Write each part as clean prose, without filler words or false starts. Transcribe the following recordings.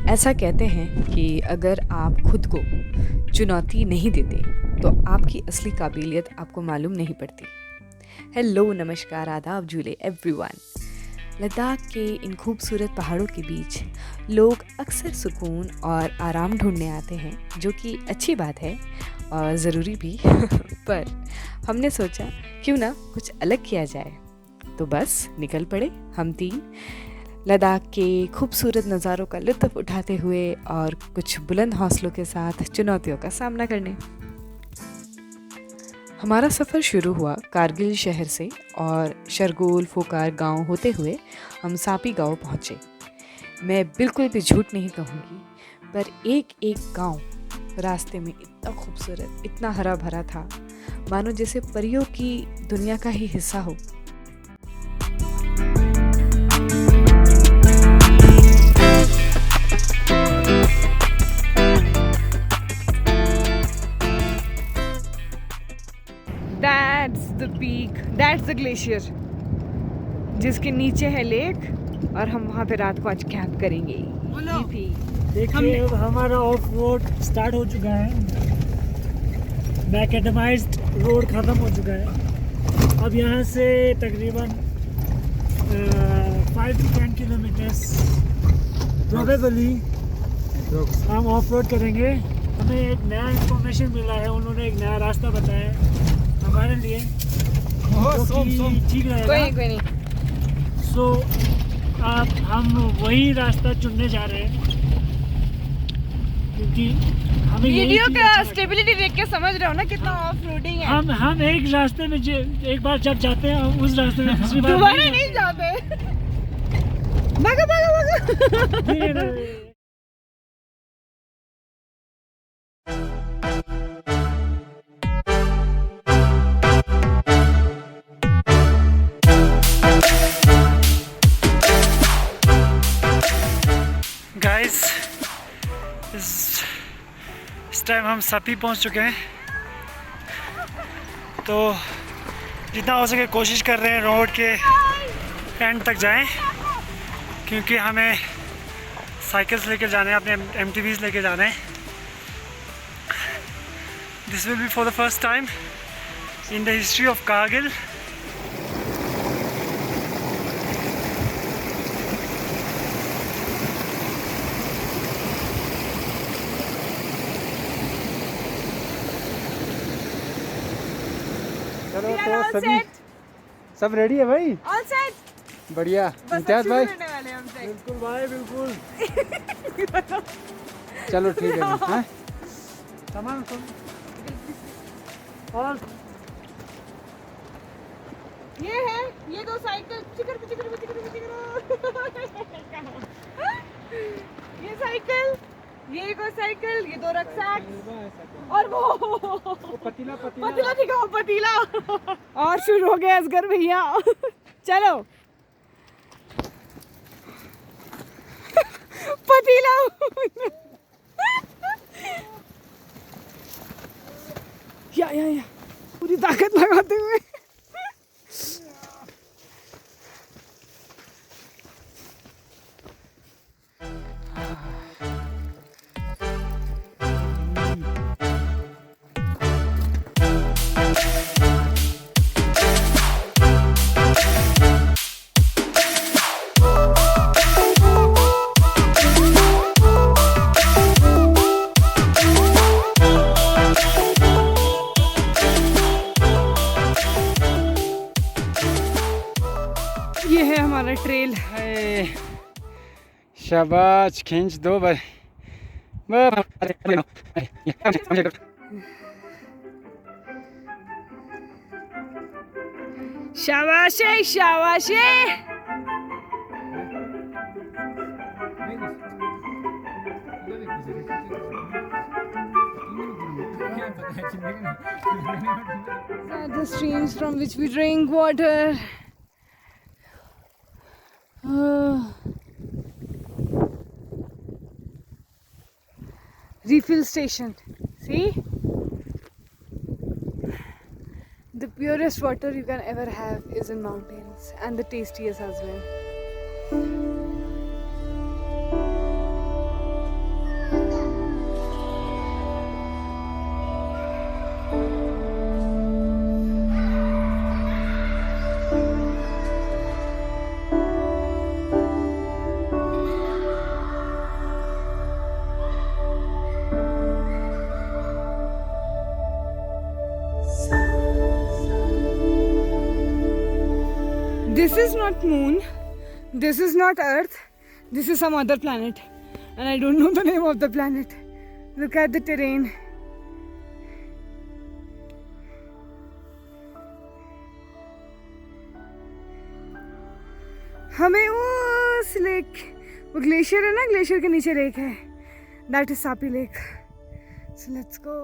ऐसा कहते हैं कि अगर आप खुद को चुनौती नहीं देते तो आपकी असली काबिलियत आपको मालूम नहीं पड़ती। हेलो, नमस्कार, आदाब, झूले एवरीवन। लद्दाख के इन खूबसूरत पहाड़ों के बीच लोग अक्सर सुकून और आराम ढूंढने आते हैं, जो कि अच्छी बात है और ज़रूरी भी पर हमने सोचा क्यों ना कुछ अलग किया जाए, तो बस निकल पड़े हम तीन लद्दाख के खूबसूरत नज़ारों का लुत्फ़ उठाते हुए और कुछ बुलंद हौसलों के साथ चुनौतियों का सामना करने। हमारा सफ़र शुरू हुआ कारगिल शहर से और शरगोल फोकार गांव होते हुए हम सापी गांव पहुंचे। मैं बिल्कुल भी झूठ नहीं कहूँगी, पर एक एक गांव रास्ते में इतना खूबसूरत, इतना हरा भरा था, मानो जैसे परियों की दुनिया का ही हिस्सा हो। That's the peak, that's the glacier, जिसके नीचे है लेक, और हम वहाँ पे रात को आज कैंप करेंगे। देखिए अब हमारा ऑफ रोड स्टार्ट हो चुका है। मैकेडमाइज्ड रोड ख़त्म हो चुका है। अब यहाँ से तकरीबन 5 to 10 किलोमीटर्स प्रोबेबली हम ऑफ रोड करेंगे। हमें एक नया इंफॉर्मेशन मिला है, उन्होंने एक नया रास्ता बताया है हमारे लिए, जो कि ठीक रहेगा। कोई नहीं। सो अब हम वही रास्ता चुनने जा रहे हैं, क्योंकि हमें वीडियो का स्टेबिलिटी देख के समझ रहे हो ना कितना ऑफ रोडिंग है। हम एक रास्ते में एक बार जब जाते हैं हम उस रास्ते में दूसरी बार दोबारा नहीं जाते। भागो भागो भागो। गाइस, इस टाइम हम सापी पहुंच चुके हैं, तो जितना हो सके कोशिश कर रहे हैं रोड के एंड तक जाएं, क्योंकि हमें साइकिल्स लेके जाने हैं, अपने MTVs लेके जाने हैं। This will be for the first time in the history of Kargil. चलो तो सभी सब रेडी है भाई? All set. बढ़िया। इम्तियाज भाई? बिल्कुल भाई, बिल्कुल। चलो ठीक है। हाँ? तमाम और ये दो साइकिल, ये साइकिल, ये एक और साइकिल, ये दो रक्सैक, और वो पतीला दिखाओ, पतीला। और शुरू हो गया असगर भैया। चलो पतीला। या पूरी ताकत लगाते हुए। ये है हमारा ट्रेल। शाबाश, खींच दो भाई। शाबाशे शाबाशे। The streams from which we drink water. Refill station. See? The purest water you can ever have is in mountains, and the tastiest as well. This is not moon. This is not Earth. This is some other planet. And I don't know the name of the planet. Look at the terrain. हमें उस lake, वो glacier है ना, glacier के नीचे lake है. That is Sapi Lake. So let's go.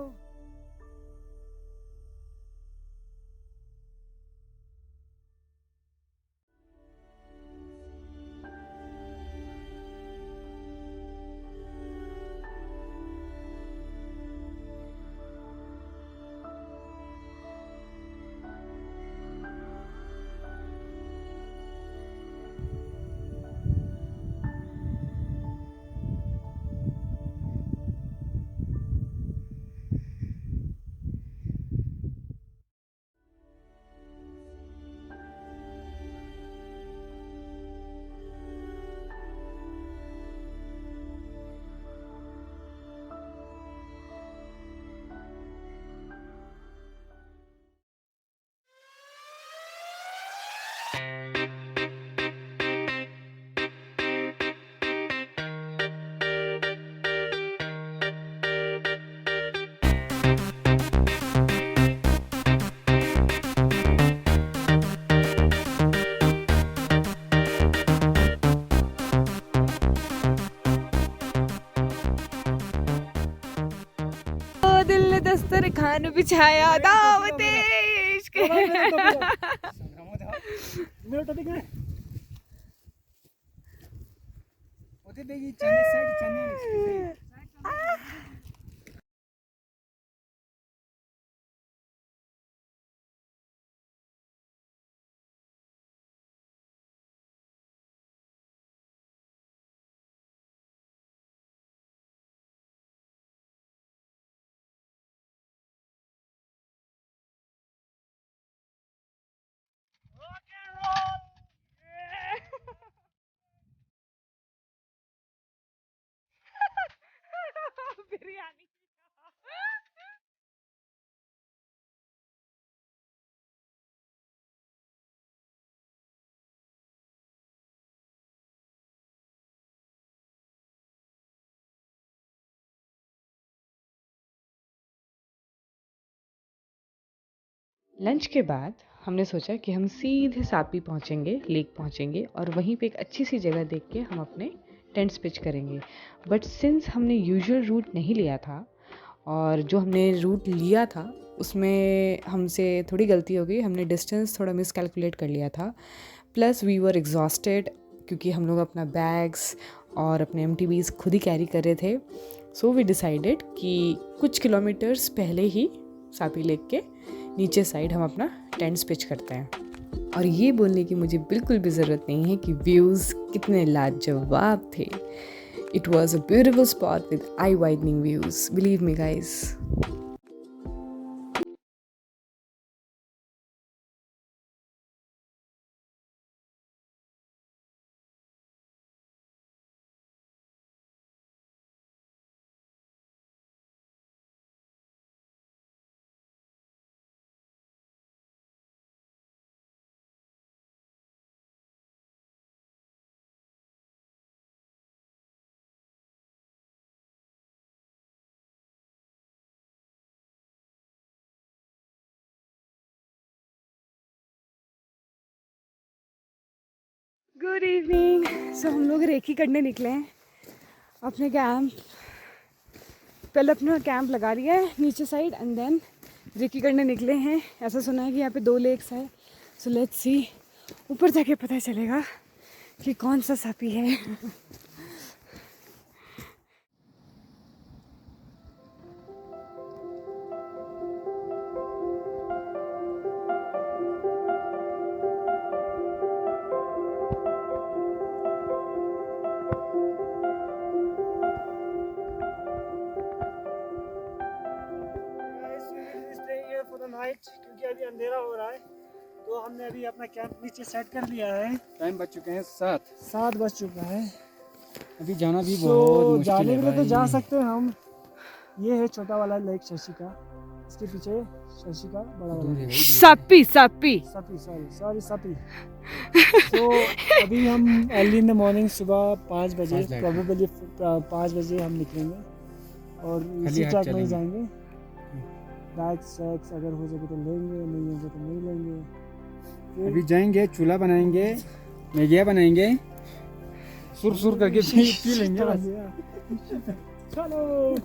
दिल ने दस्तर खान बिछाया दावते इश्क. मेरा टॉपिक है बिरयानी. लंच के बाद हमने सोचा कि हम सीधे सापी पहुंचेंगे, लेक पहुंचेंगे और वहीं पे एक अच्छी सी जगह देख के हम अपने टेंट्स पिच करेंगे. बट सिंस हमने यूजुअल रूट नहीं लिया था और जो हमने रूट लिया था उसमें हमसे थोड़ी गलती हो गई. हमने डिस्टेंस थोड़ा मिस कैलकुलेट कर लिया था. प्लस वी वर एग्जॉस्टेड क्योंकि हम लोग अपना बैग्स और अपने MTBs खुद ही कैरी कर रहे थे. सो वी डिसाइडेड कि कुछ किलोमीटर्स पहले ही सापी लेक के नीचे साइड हम अपना टेंट्स पिच करते हैं. और ये बोलने की मुझे बिल्कुल भी ज़रूरत नहीं है कि व्यूज़ कितने लाजवाब थे. It was a beautiful spot with eye widening views, believe me guys. Good evening. So हम लोग रेकी करने निकले हैं अपने कैंप. पहले अपना कैंप लगा लिया है नीचे साइड एंड देन रेकी करने निकले हैं. ऐसा सुना है कि यहाँ पे 2 लेक्स है. सो लेट्स सी, ऊपर जाके पता चलेगा कि कौन सा सापी है. क्योंकि अभी अंधेरा हो रहा है तो हमने अभी अपना कैंप नीचे सेट कर लिया है. टाइम बज चुके हैं 7 बज चुका है. अभी जाना भी तो बहुत मुश्किल जाने है के लिए तो भाई. जा सकते हैं हम. ये है छोटा वाला लेक शशिका, इसके पीछे शशिका बड़ा वाला. सापी सापी सपी, सॉरी सॉरी सपी. तो अभी हम अर्ली इन द मॉर्निंग सुबह 5 बजे 5 प्रोबेबली 5 बजे हम निकलेंगे और इसी हाथ ट्रैक में ही चलेंगे। जाएंगे। बैग्स वैग्स अगर हो सके तो लेंगे, नहीं होगा तो नहीं लेंगे। फिर अभी जाएंगे, चूल्हा बनाएंगे, मैगिया बनाएंगे, सुर सुर करके पी लेंगे बस। चलो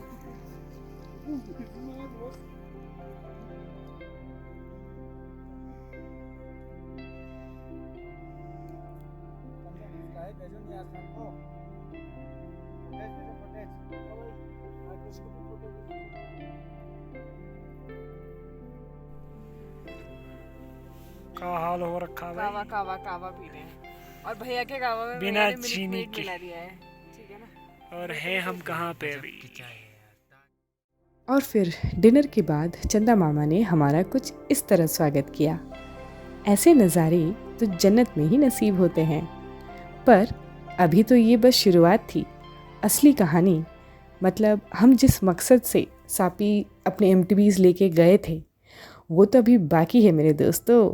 का हाल हो रखा कावा कावा कावा पी रहे हैं और भैया के कावा में बिना भैया ने मिल्क चीनी मेड के। मिला दिया है, ठीक है ना। और है हम कहाँ पे अभी? और फिर डिनर के बाद चंदा मामा ने हमारा कुछ इस तरह स्वागत किया। ऐसे नज़ारे तो जन्नत में ही नसीब होते हैं। पर अभी तो ये बस शुरुआत थी। असली कहानी, मतलब हम जिस मकसद से सापी अपने MTBs लेके गए थे, वो तो अभी बाकी है मेरे दोस्तों।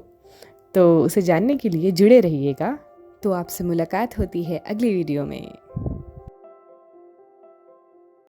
तो उसे जानने के लिए जुड़े रहिएगा। तो आपसे मुलाकात होती है अगली वीडियो में।